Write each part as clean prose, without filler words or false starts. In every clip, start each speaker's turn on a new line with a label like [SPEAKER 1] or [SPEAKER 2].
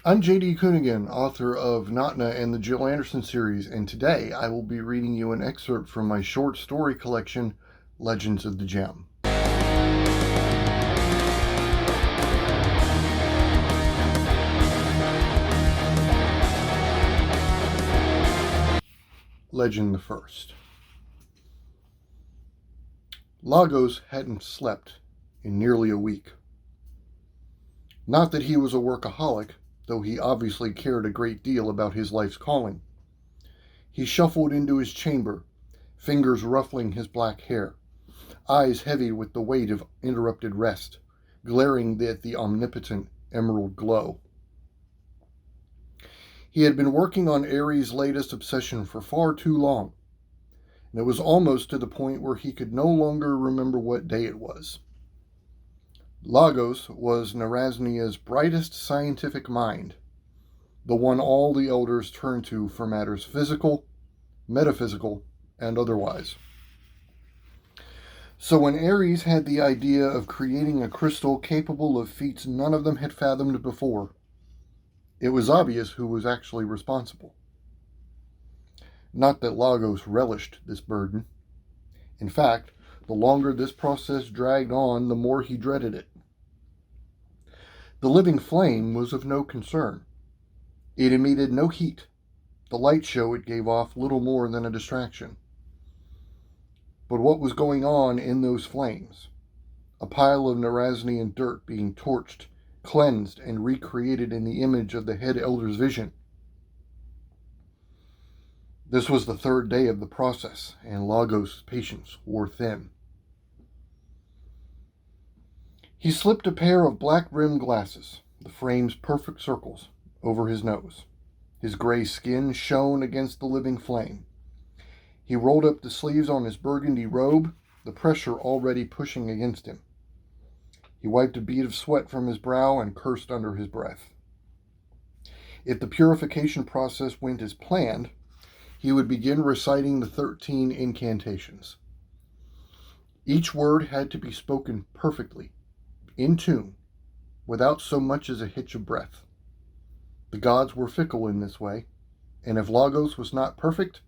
[SPEAKER 1] I'm J.D. Cunegan, author of Notna and the Jill Anderson series, and today I will be reading you an excerpt from my short story collection, Legends of the Gem. Legend the First. Lagos hadn't slept in nearly a week. Not that he was a workaholic, though he obviously cared a great deal about his life's calling. He shuffled into his chamber, fingers ruffling his black hair, eyes heavy with the weight of interrupted rest, glaring at the omnipotent emerald glow. He had been working on Ares' latest obsession for far too long, and it was almost to the point where he could no longer remember what day it was. Lagos was Narasnia's brightest scientific mind, the one all the elders turned to for matters physical, metaphysical, and otherwise. So when Ares had the idea of creating a crystal capable of feats none of them had fathomed before, it was obvious who was actually responsible. Not that Lagos relished this burden. In fact, the longer this process dragged on, the more he dreaded it. The living flame was of no concern. It emitted no heat. The light show it gave off little more than a distraction. But what was going on in those flames? A pile of Narasnian dirt being torched, cleansed, and recreated in the image of the head elder's vision. This was the third day of the process, and Lagos' patience wore thin. He slipped a pair of black-rimmed glasses, the frame's perfect circles, over his nose. His gray skin shone against the living flame. He rolled up the sleeves on his burgundy robe, the pressure already pushing against him. He wiped a bead of sweat from his brow and cursed under his breath. If the purification process went as planned, he would begin reciting the 13 incantations. Each word had to be spoken perfectly, in tune, without so much as a hitch of breath. The gods were fickle in this way, and if Lagos was not perfect,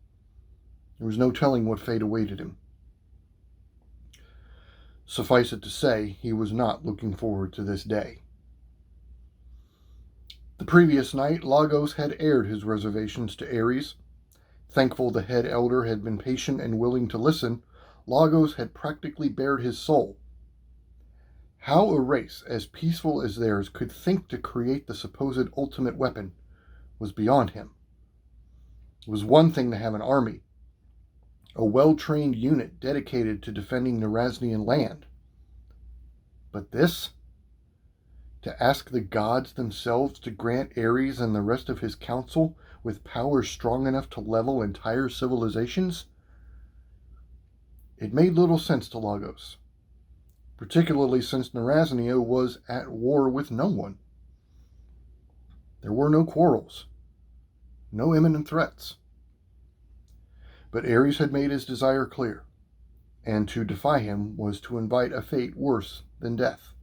[SPEAKER 1] there was no telling what fate awaited him. Suffice it to say, he was not looking forward to this day. The previous night, Lagos had aired his reservations to Ares. Thankful the head elder had been patient and willing to listen, Lagos had practically bared his soul. How a race as peaceful as theirs could think to create the supposed ultimate weapon was beyond him. It was one thing to have an army, a well-trained unit dedicated to defending Narasnian land. But this? To ask the gods themselves to grant Ares and the rest of his council with power strong enough to level entire civilizations? It made little sense to Lagos, particularly since Narasnia was at war with no one. There were no quarrels, no imminent threats. But Ares had made his desire clear, and to defy him was to invite a fate worse than death.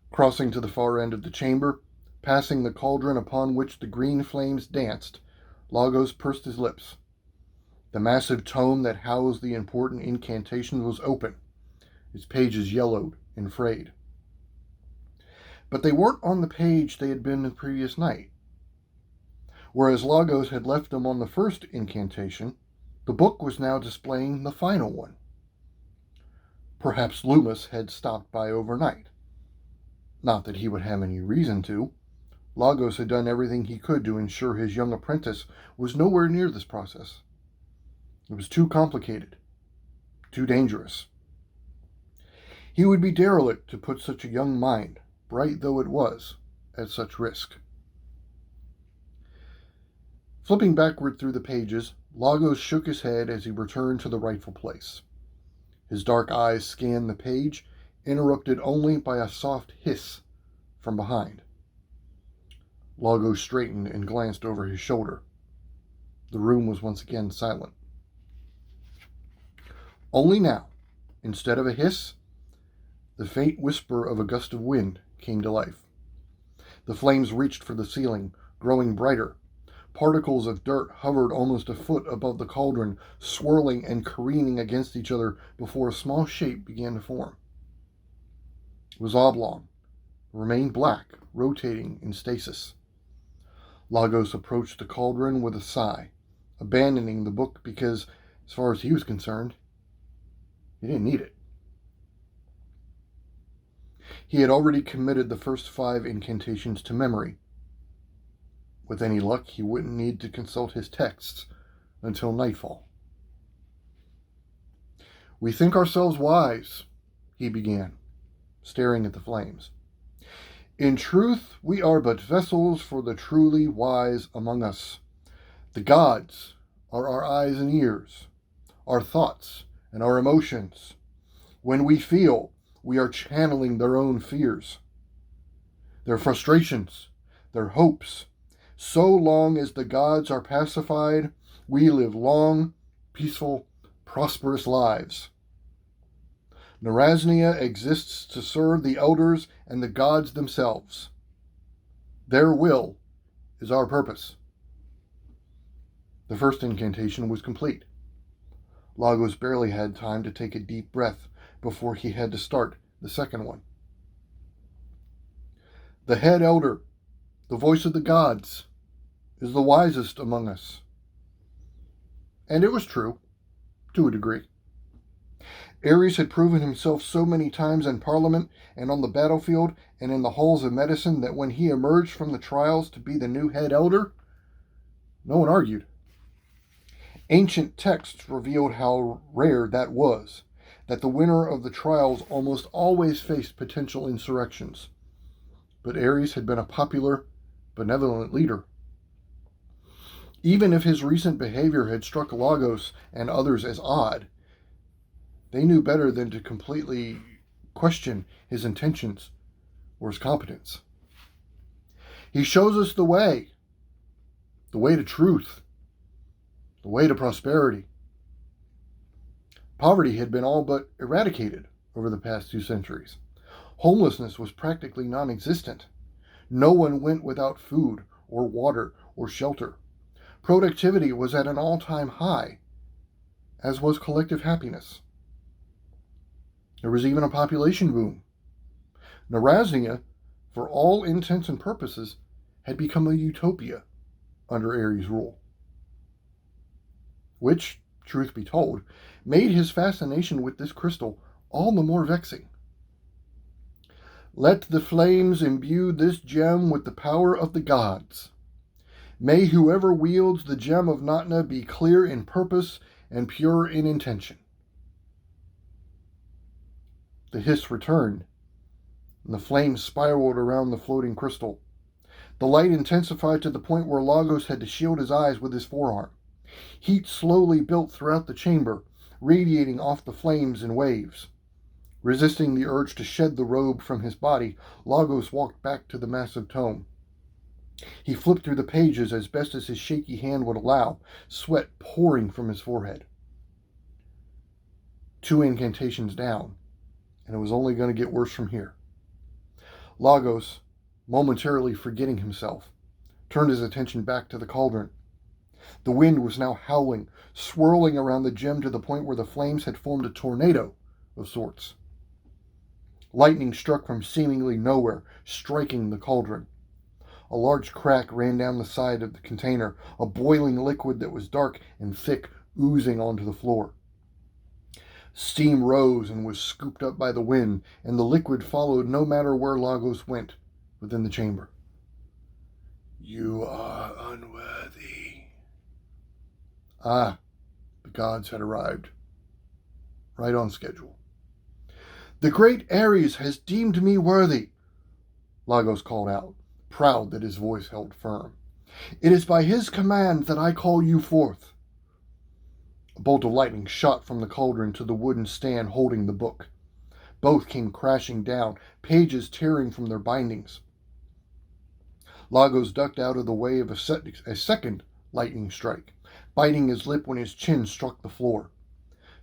[SPEAKER 1] Crossing to the far end of the chamber, passing the cauldron upon which the green flames danced, Lagos pursed his lips. The massive tome that housed the important incantations was open, its pages yellowed and frayed. But they weren't on the page they had been the previous night. Whereas Lagos had left them on the first incantation, the book was now displaying the final one. Perhaps Loomis had stopped by overnight. Not that he would have any reason to. Lagos had done everything he could to ensure his young apprentice was nowhere near this process. It was too complicated, too dangerous. He would be derelict to put such a young mind, bright though it was, at such risk. Flipping backward through the pages, Lagos shook his head as he returned to the rightful place. His dark eyes scanned the page, interrupted only by a soft hiss from behind. Lagos straightened and glanced over his shoulder. The room was once again silent. Only now, instead of a hiss, the faint whisper of a gust of wind came to life. The flames reached for the ceiling, growing brighter. Particles of dirt hovered almost a foot above the cauldron, swirling and careening against each other before a small shape began to form. It was oblong, remained black, rotating in stasis. Lagos approached the cauldron with a sigh, abandoning the book because, as far as he was concerned, he didn't need it. He had already committed the first 5 incantations to memory. With any luck, he wouldn't need to consult his texts until nightfall. "We think ourselves wise," he began, staring at the flames. "In truth, we are but vessels for the truly wise among us. The gods are our eyes and ears, our thoughts and our emotions. When we feel, we are channeling their own fears, their frustrations, their hopes. So long as the gods are pacified, we live long, peaceful, prosperous lives. Narasnia exists to serve the elders and the gods themselves. Their will is our purpose." The first incantation was complete. Lagos barely had time to take a deep breath before he had to start the second one. "The head elder, the voice of the gods, is the wisest among us." And it was true, to a degree. Ares had proven himself so many times in Parliament and on the battlefield and in the halls of medicine that when he emerged from the trials to be the new head elder, no one argued. Ancient texts revealed how rare that was, that the winner of the trials almost always faced potential insurrections. But Ares had been a popular, benevolent leader. Even if his recent behavior had struck Lagos and others as odd, they knew better than to completely question his intentions or his competence. "He shows us the way to truth, the way to prosperity." Poverty had been all but eradicated over the past 2 centuries. Homelessness was practically non-existent. No one went without food or water or shelter. Productivity was at an all-time high, as was collective happiness. There was even a population boom. Narasnia, for all intents and purposes, had become a utopia under Ares' rule. Which, truth be told, made his fascination with this crystal all the more vexing. "Let the flames imbue this gem with the power of the gods. May whoever wields the Gem of Notna be clear in purpose and pure in intention." The hiss returned, and the flames spiraled around the floating crystal. The light intensified to the point where Lagos had to shield his eyes with his forearm. Heat slowly built throughout the chamber, radiating off the flames in waves. Resisting the urge to shed the robe from his body, Lagos walked back to the massive tome. He flipped through the pages as best as his shaky hand would allow, sweat pouring from his forehead. 2 incantations down, and it was only going to get worse from here. Lagos, momentarily forgetting himself, turned his attention back to the cauldron. The wind was now howling, swirling around the gem to the point where the flames had formed a tornado of sorts. Lightning struck from seemingly nowhere, striking the cauldron. A large crack ran down the side of the container, a boiling liquid that was dark and thick oozing onto the floor. Steam rose and was scooped up by the wind, and the liquid followed no matter where Lagos went within the chamber. "You are unworthy." Ah, the gods had arrived. Right on schedule. "The great Ares has deemed me worthy," Lagos called out, proud that his voice held firm. "It is by his command that I call you forth." A bolt of lightning shot from the cauldron to the wooden stand holding the book. Both came crashing down, pages tearing from their bindings. Lagos ducked out of the way of a second lightning strike, biting his lip when his chin struck the floor.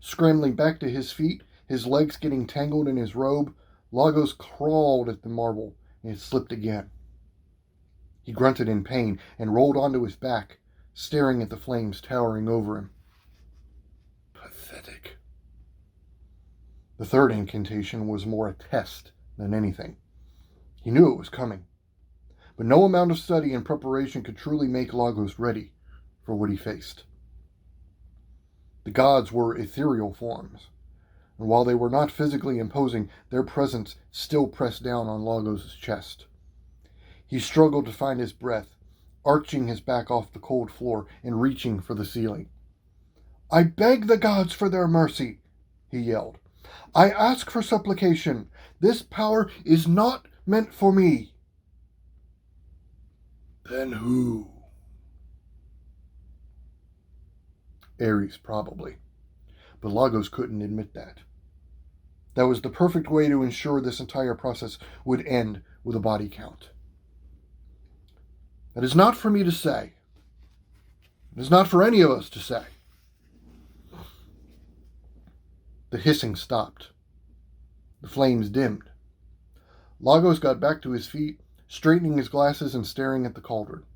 [SPEAKER 1] Scrambling back to his feet, his legs getting tangled in his robe, Lagos crawled at the marble and it slipped again. He grunted in pain and rolled onto his back, staring at the flames towering over him. Pathetic. The third incantation was more a test than anything. He knew it was coming, but no amount of study and preparation could truly make Lagos ready for what he faced. The gods were ethereal forms, and while they were not physically imposing, their presence still pressed down on Lagos' chest. He struggled to find his breath, arching his back off the cold floor and reaching for the ceiling. "I beg the gods for their mercy," he yelled. "I ask for supplication. This power is not meant for me." "Then who?" Ares, probably. But Lagos couldn't admit that. That was the perfect way to ensure this entire process would end with a body count. "That is not for me to say. It is not for any of us to say." The hissing stopped. The flames dimmed. Lagos got back to his feet, straightening his glasses and staring at the cauldron.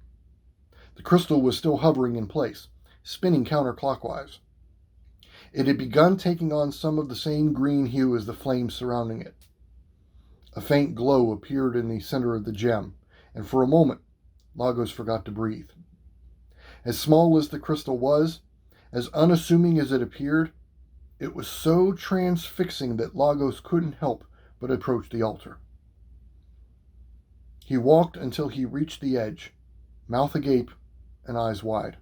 [SPEAKER 1] The crystal was still hovering in place, spinning counterclockwise. It had begun taking on some of the same green hue as the flames surrounding it. A faint glow appeared in the center of the gem, and for a moment, Lagos forgot to breathe. As small as the crystal was, as unassuming as it appeared, it was so transfixing that Lagos couldn't help but approach the altar. He walked until he reached the edge, mouth agape and eyes wide.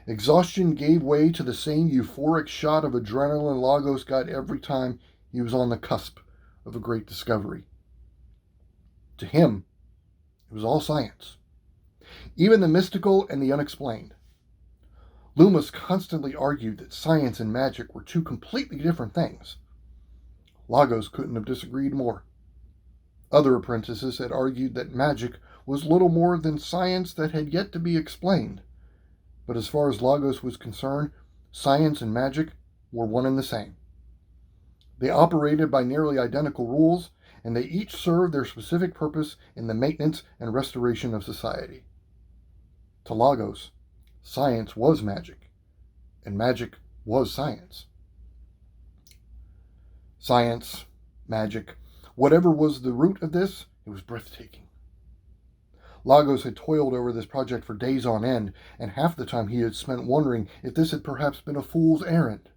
[SPEAKER 1] Exhaustion gave way to the same euphoric shot of adrenaline Lagos got every time he was on the cusp of a great discovery. To him, it was all science, even the mystical and the unexplained. Loomis constantly argued that science and magic were two completely different things. Lagos couldn't have disagreed more. Other apprentices had argued that magic was little more than science that had yet to be explained. But as far as Lagos was concerned, science and magic were one and the same. They operated by nearly identical rules, and they each served their specific purpose in the maintenance and restoration of society. To Lagos, science was magic, and magic was science. Science, magic, whatever was the root of this, it was breathtaking. Lagos had toiled over this project for days on end, and half the time he had spent wondering if this had perhaps been a fool's errand.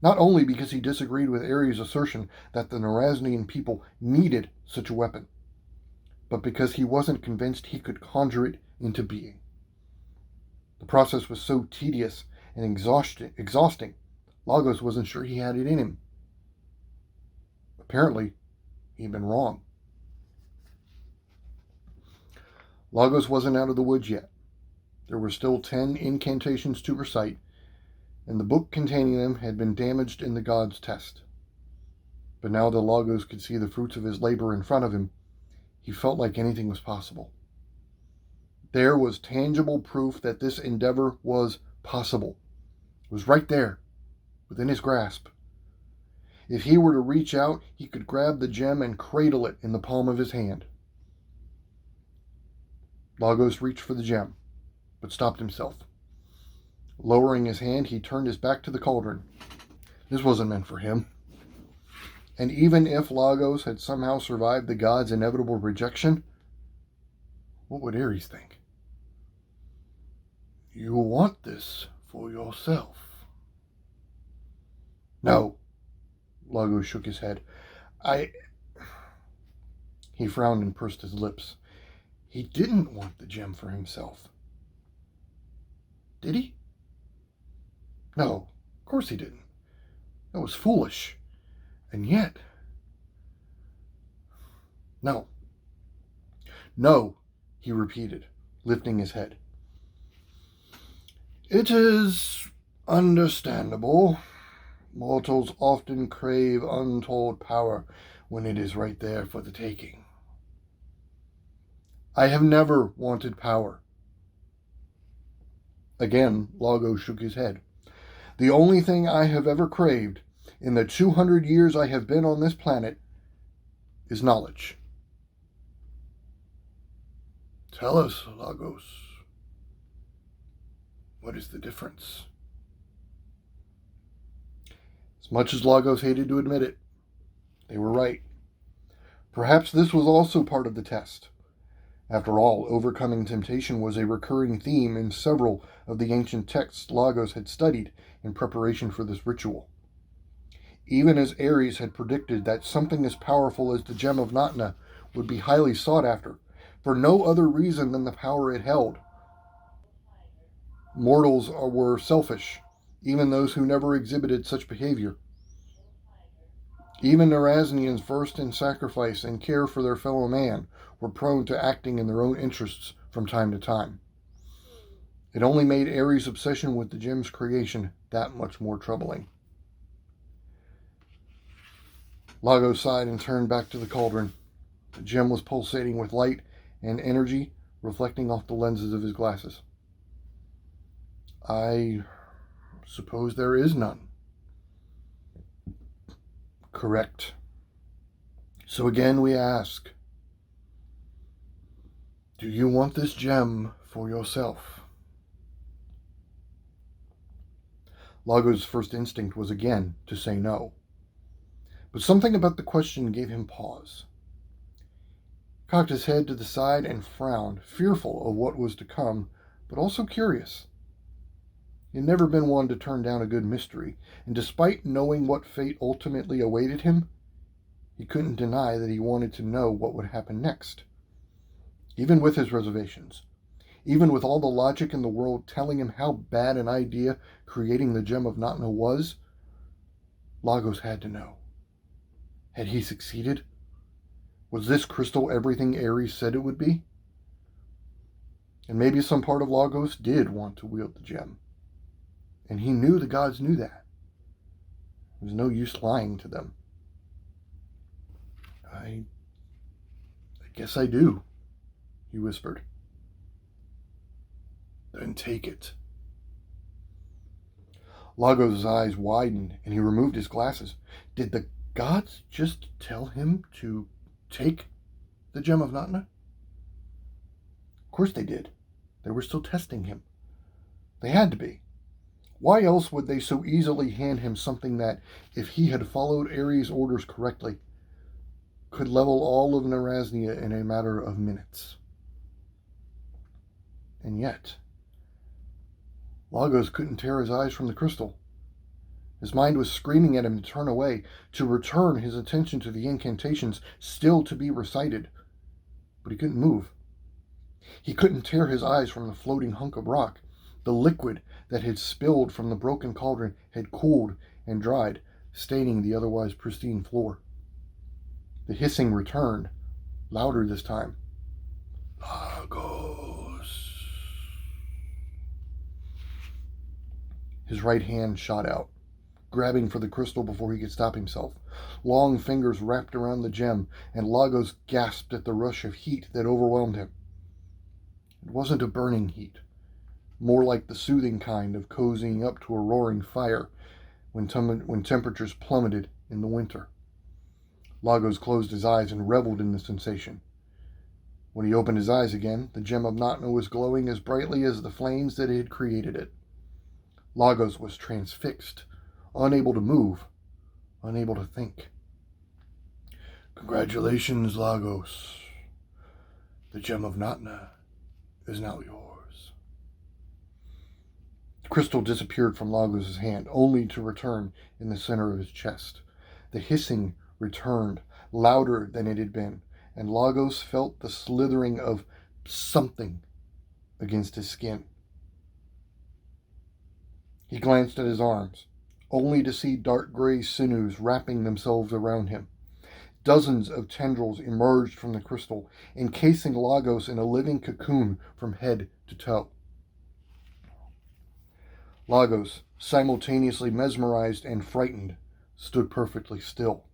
[SPEAKER 1] Not only because he disagreed with Ares' assertion that the Neraznian people needed such a weapon, but because he wasn't convinced he could conjure it into being. The process was so tedious and exhausting, Lagos wasn't sure he had it in him. Apparently, he'd been wrong. Lagos wasn't out of the woods yet. There were still 10 incantations to recite, and the book containing them had been damaged in the god's test. But now that Lagos could see the fruits of his labor in front of him, he felt like anything was possible. There was tangible proof that this endeavor was possible. It was right there, within his grasp. If he were to reach out, he could grab the gem and cradle it in the palm of his hand. Lagos reached for the gem, but stopped himself. Lowering his hand, he turned his back to the cauldron. This wasn't meant for him. And even if Lagos had somehow survived the god's inevitable rejection, what would Ares think? "You want this for yourself." "No." Lagos shook his head. He frowned and pursed his lips. He didn't want the gem for himself. Did he? No, of course he didn't. That was foolish. And yet... No. "No," he repeated, lifting his head. "It is understandable. Mortals often crave untold power when it is right there for the taking. I have never wanted power." Again, Lagos shook his head. "The only thing I have ever craved, in the 200 years I have been on this planet, is knowledge." Tell us, Lagos. What is the difference? As much as Lagos hated to admit it, they were right. Perhaps this was also part of the test. After all, overcoming temptation was a recurring theme in several of the ancient texts Lagos had studied in preparation for this ritual. Even as Ares had predicted that something as powerful as the Gem of Notna would be highly sought after, for no other reason than the power it held. Mortals were selfish, even those who never exhibited such behavior. Even Narasnians versed in sacrifice and care for their fellow man were prone to acting in their own interests from time to time. It only made Ares' obsession with the gem's creation that much more troubling. Lagos sighed and turned back to the cauldron. The gem was pulsating with light and energy, reflecting off the lenses of his glasses. I suppose there is none. Correct. So again we ask, do you want this gem for yourself? Lagos' first instinct was again to say no. But something about the question gave him pause. He cocked his head to the side and frowned, fearful of what was to come, but also curious. He had never been one to turn down a good mystery, and despite knowing what fate ultimately awaited him, he couldn't deny that he wanted to know what would happen next. Even with his reservations, even with all the logic in the world telling him how bad an idea creating the Gem of Notna was, Lagos had to know. Had he succeeded? Was this crystal everything Ares said it would be? And maybe some part of Lagos did want to wield the gem. And he knew the gods knew that. There was no use lying to them. I guess I do, he whispered. Then take it. Lagos' eyes widened and he removed his glasses. Did the gods just tell him to take the Gem of Notna? Of course they did. They were still testing him. They had to be. Why else would they so easily hand him something that, if he had followed Ares' orders correctly, could level all of Narasnia in a matter of minutes? And yet, Lagos couldn't tear his eyes from the crystal. His mind was screaming at him to turn away, to return his attention to the incantations still to be recited. But he couldn't move. He couldn't tear his eyes from the floating hunk of rock. The liquid that had spilled from the broken cauldron had cooled and dried, staining the otherwise pristine floor. The hissing returned, louder this time. Lagos. His right hand shot out, grabbing for the crystal before he could stop himself. Long fingers wrapped around the gem, and Lagos gasped at the rush of heat that overwhelmed him. It wasn't a burning heat, more like the soothing kind of cozying up to a roaring fire when temperatures plummeted in the winter. Lagos closed his eyes and reveled in the sensation. When he opened his eyes again, the Gem of Notna was glowing as brightly as the flames that had created it. Lagos was transfixed, unable to move, unable to think. Congratulations, Lagos. The Gem of Notna is now yours. The crystal disappeared from Lagos' hand, only to return in the center of his chest. The hissing returned, louder than it had been, and Lagos felt the slithering of something against his skin. He glanced at his arms, only to see dark gray sinews wrapping themselves around him. Dozens of tendrils emerged from the crystal, encasing Lagos in a living cocoon from head to toe. Lagos, simultaneously mesmerized and frightened, stood perfectly still.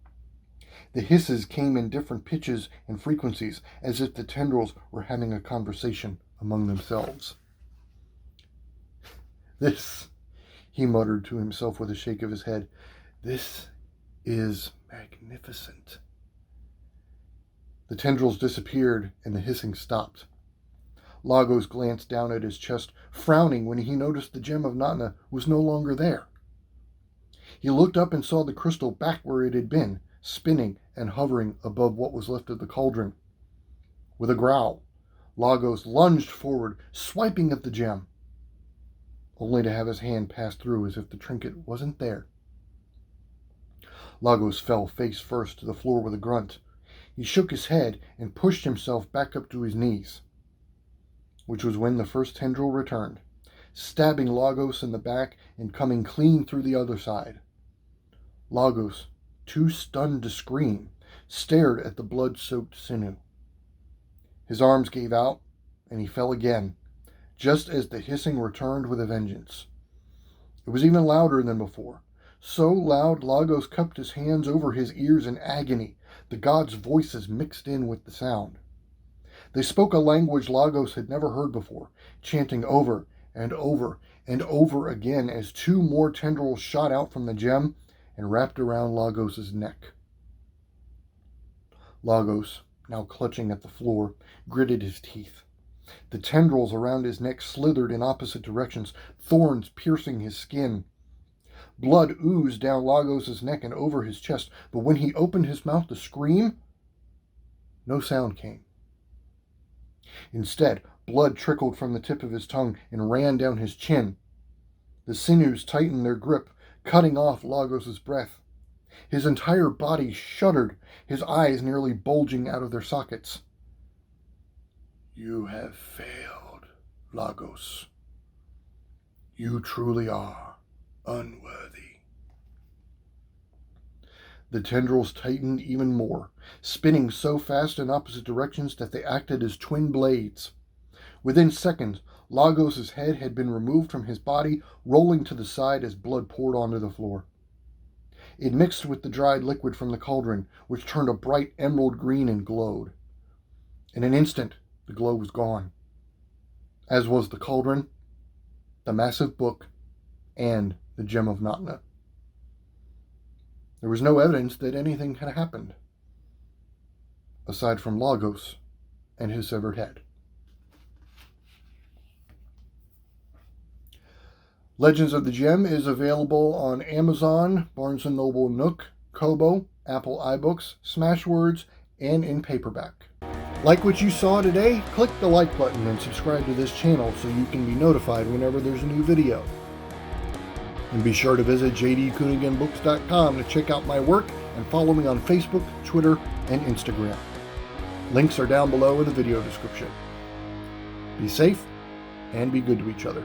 [SPEAKER 1] The hisses came in different pitches and frequencies, as if the tendrils were having a conversation among themselves. This, he muttered to himself with a shake of his head, this is magnificent. The tendrils disappeared and the hissing stopped. Lagos glanced down at his chest, frowning when he noticed the Gem of Notna was no longer there. He looked up and saw the crystal back where it had been, spinning and hovering above what was left of the cauldron. With a growl, Lagos lunged forward, swiping at the gem, only to have his hand pass through as if the trinket wasn't there. Lagos fell face first to the floor with a grunt. He shook his head and pushed himself back up to his knees, which was when the first tendril returned, stabbing Lagos in the back and coming clean through the other side. Lagos, too stunned to scream, stared at the blood-soaked sinew. His arms gave out, and he fell again, just as the hissing returned with a vengeance. It was even louder than before. So loud, Lagos cupped his hands over his ears in agony. The gods' voices mixed in with the sound. They spoke a language Lagos had never heard before, chanting over and over and over again as two more tendrils shot out from the gem and wrapped around Lagos' neck. Lagos, now clutching at the floor, gritted his teeth. The tendrils around his neck slithered in opposite directions, thorns piercing his skin. Blood oozed down Lagos' neck and over his chest, but when he opened his mouth to scream, no sound came. Instead, blood trickled from the tip of his tongue and ran down his chin. The sinews tightened their grip, cutting off Lagos' breath. His entire body shuddered, his eyes nearly bulging out of their sockets. "You have failed, Lagos. You truly are unworthy." The tendrils tightened even more, spinning so fast in opposite directions that they acted as twin blades. Within seconds, Lagos' head had been removed from his body, rolling to the side as blood poured onto the floor. It mixed with the dried liquid from the cauldron, which turned a bright emerald green and glowed. In an instant, the glow was gone, as was the cauldron, the massive book, and the Gem of Notna. There was no evidence that anything had happened, aside from Lagos and his severed head. Legends of the Gem is available on Amazon, Barnes & Noble, Nook, Kobo, Apple iBooks, Smashwords, and in paperback. Like what you saw today? Click the like button and subscribe to this channel so you can be notified whenever there's a new video. And be sure to visit jdcuneganbooks.com to check out my work and follow me on Facebook, Twitter, and Instagram. Links are down below in the video description. Be safe and be good to each other.